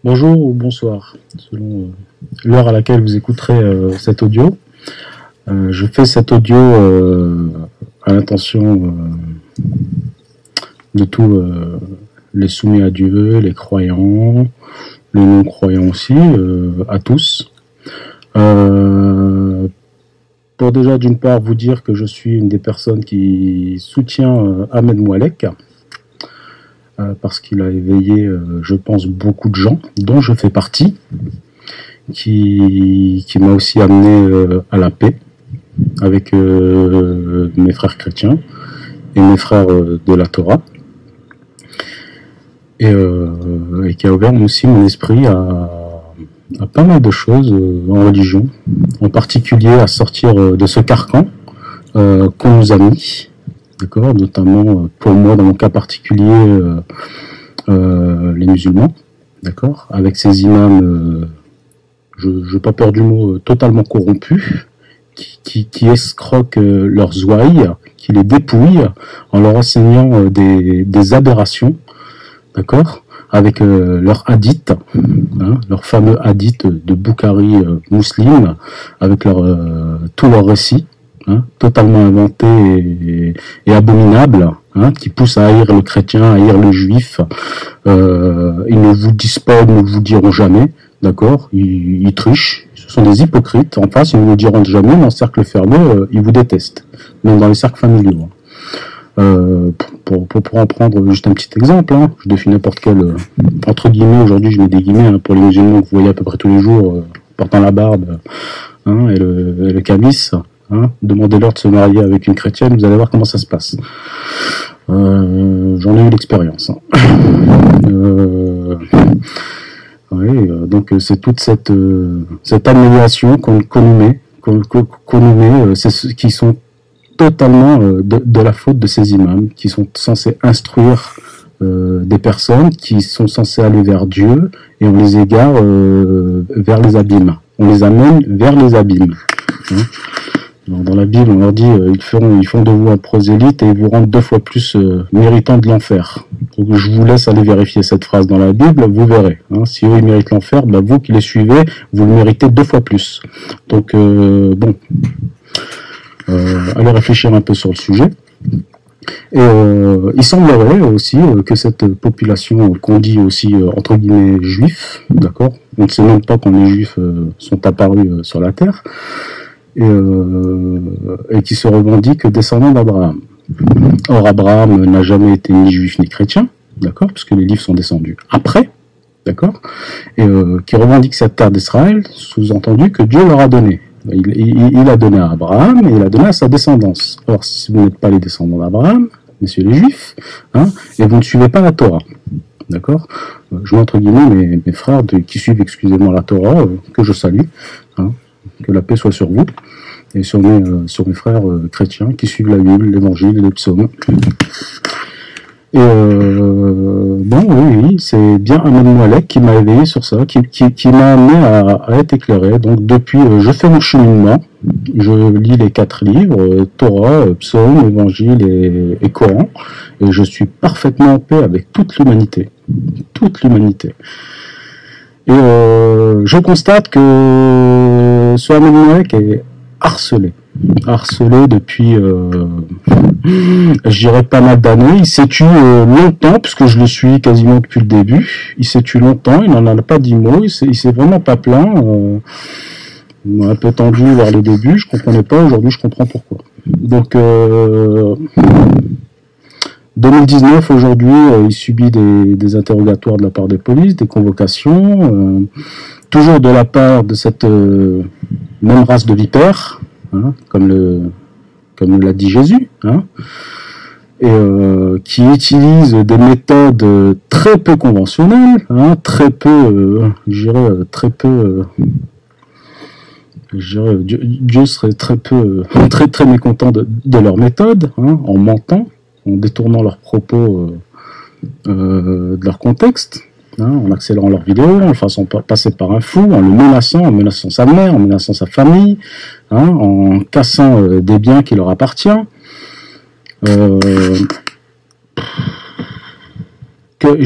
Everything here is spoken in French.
Bonjour ou bonsoir, selon l'heure à laquelle vous écouterez cet audio. Je fais cet audio à l'intention de tous les soumis à Dieu, les croyants, les non-croyants aussi, à tous. Pour déjà d'une part vous dire que je suis une des personnes qui soutient Ahmed Moualek, parce qu'il a éveillé, je pense, beaucoup de gens, dont je fais partie, qui m'a aussi amené à la paix avec mes frères chrétiens et mes frères de la Torah, et qui a ouvert aussi mon esprit à pas mal de choses en religion, en particulier à sortir de ce carcan qu'on nous a mis. D'accord, notamment pour moi, dans mon cas particulier, les musulmans, d'accord, avec ces imams, je n'ai pas peur du mot, totalement corrompus, qui escroquent leurs ouailles, qui les dépouillent en leur enseignant des aberrations, d'accord, avec leurs hadiths, leurs fameux hadiths de Bukhari Muslim, avec tous leurs récits. Totalement inventé et abominable, qui pousse à haïr le chrétien, à haïr le juif. Ils ne vous disent pas, ils ne vous diront jamais, d'accord, ils trichent, ce sont des hypocrites. En face, ils ne vous diront jamais, mais en cercle fermé, ils vous détestent, même dans les cercles familiaux. Pour en prendre juste un petit exemple, je défie n'importe quel, entre guillemets, aujourd'hui je mets des guillemets pour les musulmans que vous voyez à peu près tous les jours, portant la barbe et le kamis. Demandez-leur de se marier avec une chrétienne, vous allez voir comment ça se passe. J'en ai eu l'expérience. Donc c'est toute cette amélioration qu'on nous met, qui sont totalement de la faute de ces imams, qui sont censés instruire des personnes, qui sont censés aller vers Dieu, et on les égare vers les abîmes. On les amène vers les abîmes. Dans la Bible, on leur dit ils font de vous un prosélyte et ils vous rendent 2 fois plus méritant de l'enfer. Donc je vous laisse aller vérifier cette phrase dans la Bible, vous verrez. Si eux ils méritent l'enfer, vous qui les suivez, vous le méritez 2 fois plus. Donc bon, allez réfléchir un peu sur le sujet. Et il semblerait aussi que cette population qu'on dit aussi entre guillemets juifs, d'accord, on ne sait même pas quand les juifs sont apparus sur la terre, et qui se revendique descendant d'Abraham. Or, Abraham n'a jamais été ni juif ni chrétien, d'accord, puisque les livres sont descendus après, d'accord, et qui revendique cette terre d'Israël, sous-entendu que Dieu leur a donné. Il a donné à Abraham et il a donné à sa descendance. Or, si vous n'êtes pas les descendants d'Abraham, messieurs les juifs, et vous ne suivez pas la Torah, d'accord, je mets entre guillemets mes frères qui suivent exclusivement la Torah, que je salue, que la paix soit sur vous et sur mes frères chrétiens qui suivent la Bible, l'Évangile et les psaumes. Et bon, oui, c'est bien Ahmed Moualek qui m'a éveillé sur ça, qui m'a amené à être éclairé. Donc depuis, je fais mon cheminement, je lis les 4 livres, Torah, psaumes, Évangile et Coran, et je suis parfaitement en paix avec toute l'humanité. Toute l'humanité. Et je constate que ce Ahmed Moualek est harcelé depuis, je dirais, pas mal d'années. Il s'est tué longtemps, puisque je le suis quasiment depuis le début. Il s'est tué longtemps, il n'en a pas dit mot, il s'est vraiment pas plaint. Il m'a un peu tendu vers le début, je comprenais pas, aujourd'hui je comprends pourquoi. Donc 2019, aujourd'hui, il subit des interrogatoires de la part des polices, des convocations, toujours de la part de cette même race de vipères, comme l'a dit Jésus, et qui utilise des méthodes très peu conventionnelles, très peu, Dieu serait très mécontent de leur méthode, en mentant, en détournant leurs propos de leur contexte, en accélérant leurs vidéos, en le faisant passer par un fou, en menaçant sa mère, en menaçant sa famille, en cassant des biens qui leur appartiennent. Que